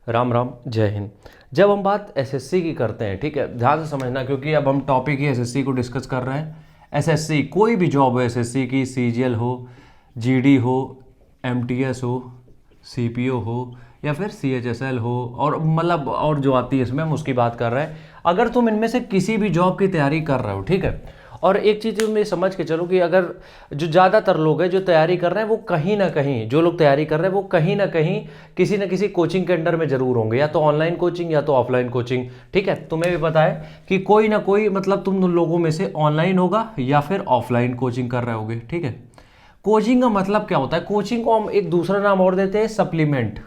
राम राम, जय हिंद। जब हम बात एसएससी की करते हैं, ठीक है, ध्यान से समझना, क्योंकि अब हम टॉपिक ही एसएससी को डिस्कस कर रहे हैं। एसएससी कोई भी जॉब हो, एसएससी की सीजीएल हो, जीडी हो, एमटीएस हो, सीपीओ हो या फिर सीएचएसएल हो, और मतलब और जो आती है इसमें हम उसकी बात कर रहे हैं। अगर तुम इनमें से किसी भी जॉब की तैयारी कर रहे हो, ठीक है, और एक चीज़ तुम ये समझ के चलो कि अगर जो ज़्यादातर लोग हैं जो तैयारी कर रहे हैं वो कहीं ना कहीं, जो लोग तैयारी कर रहे हैं वो कहीं ना कहीं किसी ना किसी कोचिंग के अंडर में जरूर होंगे, या तो ऑनलाइन कोचिंग या तो ऑफलाइन कोचिंग। ठीक है, तुम्हें भी पता है कि कोई ना कोई मतलब तुम लोगों में से ऑनलाइन होगा या फिर ऑफलाइन कोचिंग कर रहे होगे। ठीक है, कोचिंग का मतलब क्या होता है? कोचिंग को हम एक दूसरा नाम और देते हैं सप्लीमेंट।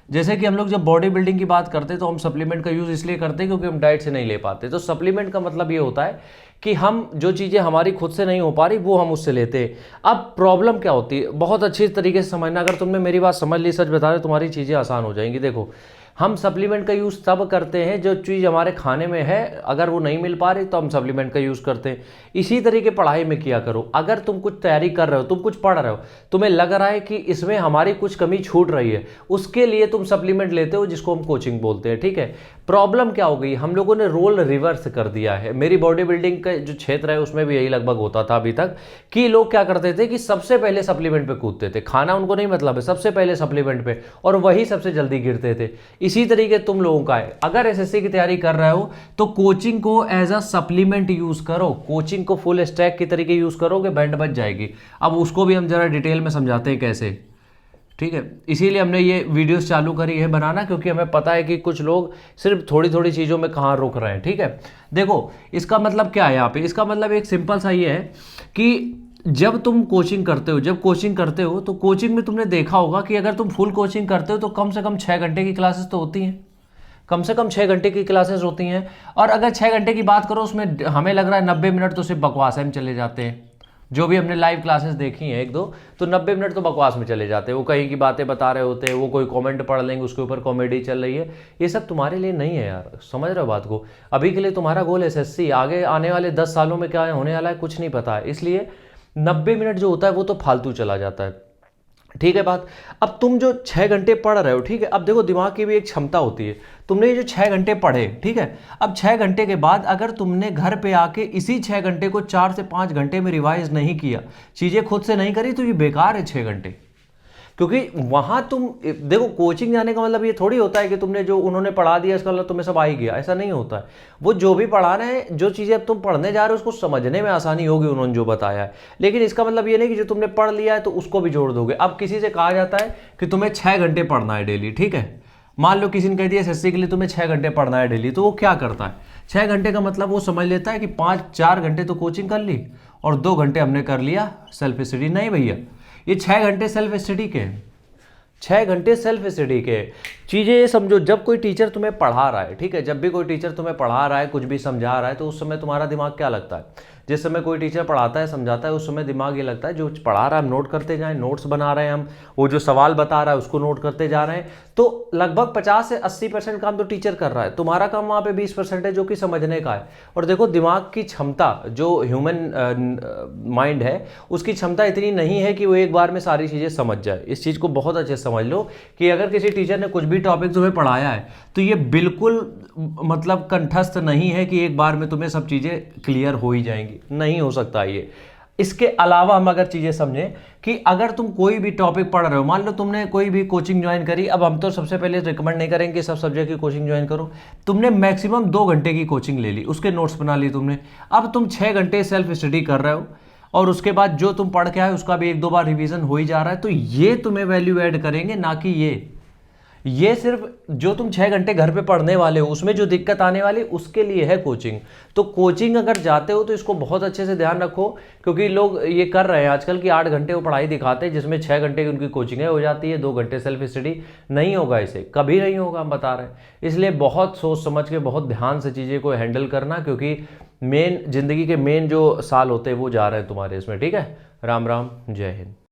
जैसे कि हम लोग जब बॉडी बिल्डिंग की बात करते हैं तो हम सप्लीमेंट का यूज़ इसलिए करते हैं क्योंकि हम डाइट से नहीं ले पाते। तो सप्लीमेंट का मतलब ये होता है कि हम जो चीज़ें हमारी खुद से नहीं हो पा रही वो हम उससे लेते हैं। अब प्रॉब्लम क्या होती है, बहुत अच्छी तरीके से समझना। अगर तुमने मेरी बात समझ ली, सच बता रहे, तुम्हारी चीज़ें आसान हो जाएंगी। देखो, हम सप्लीमेंट का यूज़ तब करते हैं जो चीज़ हमारे खाने में है, अगर वो नहीं मिल पा रही तो हम सप्लीमेंट का यूज़ करते हैं। इसी तरीके पढ़ाई में किया करो। अगर तुम कुछ तैयारी कर रहे हो, तुम कुछ पढ़ रहे हो, तुम्हें लग रहा है कि इसमें हमारी कुछ कमी छूट रही है, उसके लिए तुम सप्लीमेंट लेते हो, जिसको हम कोचिंग बोलते हैं। ठीक है, प्रॉब्लम क्या हो गई, हम लोगों ने रोल रिवर्स कर दिया है। मेरी बॉडी बिल्डिंग का जो क्षेत्र है उसमें भी यही लगभग होता था अभी तक, कि लोग क्या करते थे कि सबसे पहले सप्लीमेंट पे कूदते थे। खाना उनको नहीं मतलब है, सबसे पहले सप्लीमेंट पे, और वही सबसे जल्दी गिरते थे। इसी तरीके तुम लोगों का है। अगर एसएससी की तैयारी कर रहे हो तो कोचिंग को एज अ सप्लीमेंट यूज करो, कोचिंग को फुल स्टैक की तरीके यूज करोगे, बैंड बच जाएगी। अब उसको भी हम जरा डिटेल में समझाते हैं कैसे। ठीक है, इसीलिए हमने ये वीडियोस चालू करी है बनाना, क्योंकि हमें पता है कि कुछ लोग सिर्फ थोड़ी थोड़ी चीज़ों में कहाँ रुक रहे हैं। ठीक है, देखो इसका मतलब क्या है यहाँ पे, इसका मतलब एक सिंपल सा ये है कि जब तुम कोचिंग करते हो, जब कोचिंग करते हो तो कोचिंग में तुमने देखा होगा कि अगर तुम फुल कोचिंग करते हो तो कम से कम 6 घंटे की क्लासेस तो होती हैं, कम से कम 6 घंटे की क्लासेस होती हैं। और अगर 6 घंटे की बात करो, उसमें हमें लग रहा है 90 मिनट तो सिर्फ बकवास में चले जाते हैं। जो भी हमने लाइव क्लासेस देखी हैं एक दो, तो 90 मिनट तो बकवास में चले जाते हैं। वो कहीं की बातें बता रहे होते हैं, वो कोई कमेंट पढ़ लेंगे, उसके ऊपर कॉमेडी चल रही है। ये सब तुम्हारे लिए नहीं है यार, समझ रहे हो बात को। अभी के लिए तुम्हारा गोल एसएससी, आगे आने वाले 10 सालों में क्या होने वाला है कुछ नहीं पता है, इसलिए 90 मिनट जो होता है वो तो फालतू चला जाता है। ठीक है बात। अब तुम जो 6 घंटे पढ़ रहे हो, ठीक है, अब देखो दिमाग की भी एक क्षमता होती है। तुमने ये जो 6 घंटे पढ़े, ठीक है, अब 6 घंटे के बाद अगर तुमने घर पे आके इसी 6 घंटे को 4 से 5 घंटे में रिवाइज नहीं किया, चीजें खुद से नहीं करी, तो ये बेकार है 6 घंटे। क्योंकि वहां तुम देखो, कोचिंग जाने का मतलब ये थोड़ी होता है कि तुमने जो उन्होंने पढ़ा दिया इसका मतलब तुम्हें सब आ ही गया, ऐसा नहीं होता है। वो जो भी पढ़ा रहे हैं, जो चीज़ें अब तुम पढ़ने जा रहे हो उसको समझने में आसानी होगी उन्होंने जो बताया है। लेकिन इसका मतलब ये नहीं कि जो तुमने पढ़ लिया है तो उसको भी जोड़ दोगे। अब किसी से कहा जाता है कि तुम्हें 6 घंटे पढ़ना है डेली, ठीक है, मान लो किसी ने कह दिया एसएससी के लिए तुम्हें 6 घंटे पढ़ना है डेली, तो वो क्या करता है, 6 घंटे का मतलब वो समझ लेता है कि 4 घंटे तो कोचिंग कर ली और 2 घंटे हमने कर लिया सेल्फ स्टडी। नहीं भैया, ये 6 घंटे सेल्फ स्टडी के, 6 घंटे सेल्फ स्टडी के। चीज़ें ये समझो, जब कोई टीचर तुम्हें पढ़ा रहा है, ठीक है, जब भी कोई टीचर तुम्हें पढ़ा रहा है, कुछ भी समझा रहा है, तो उस समय तुम्हारा दिमाग क्या लगता है? जिस समय कोई टीचर पढ़ाता है, समझाता है, उस समय दिमाग ये लगता है जो पढ़ा रहा है हम नोट करते जाएं, नोट्स बना रहे हैं हम, वो जो सवाल बता रहा है उसको नोट करते जा रहे हैं। तो लगभग 50 से 80% काम तो टीचर कर रहा है, तुम्हारा काम वहाँ पे 20% है जो कि समझने का है। और देखो, दिमाग की क्षमता, जो ह्यूमन माइंड है, उसकी क्षमता इतनी नहीं है कि वो एक बार में सारी चीज़ें समझ जाए। इस चीज़ को बहुत अच्छे से समझ लो कि अगर किसी टीचर ने कुछ भी टॉपिक तुम्हें पढ़ाया है तो ये बिल्कुल मतलब कंठस्थ नहीं है कि एक बार में तुम्हें सब चीज़ें क्लियर हो ही जाएंगी, नहीं हो सकता ये। इसके अलावा हम अगर चीज़ें समझें कि अगर तुम कोई भी टॉपिक पढ़ रहे हो, मान लो तुमने कोई भी कोचिंग ज्वाइन करी, अब हम तो सबसे पहले रिकमेंड नहीं करेंगे कि सब सब्जेक्ट की कोचिंग ज्वाइन करो। तुमने मैक्सिमम 2 घंटे की कोचिंग ले ली, उसके नोट्स बना लिए तुमने, अब तुम 6 घंटे सेल्फ स्टडी कर रहे हो, और उसके बाद जो तुम पढ़ के आए उसका भी 1-2 बार रिवीजन हो ही जा रहा है, तो ये तुम्हें वैल्यू ऐड करेंगे, ना कि ये सिर्फ जो तुम 6 घंटे घर पे पढ़ने वाले हो उसमें जो दिक्कत आने वाली उसके लिए है कोचिंग। तो कोचिंग अगर जाते हो तो इसको बहुत अच्छे से ध्यान रखो, क्योंकि लोग ये कर रहे हैं आजकल की 8 घंटे वो पढ़ाई दिखाते हैं जिसमें 6 घंटे की उनकी कोचिंग हो जाती है, 2 घंटे सेल्फ स्टडी। नहीं होगा, इसे कभी नहीं होगा, हम बता रहे हैं। इसलिए बहुत सोच समझ के, बहुत ध्यान से चीज़ें को हैंडल करना, क्योंकि मेन जिंदगी के मेन जो साल होते हैं वो जा रहे हैं तुम्हारे इसमें। ठीक है, राम राम, जय हिंद।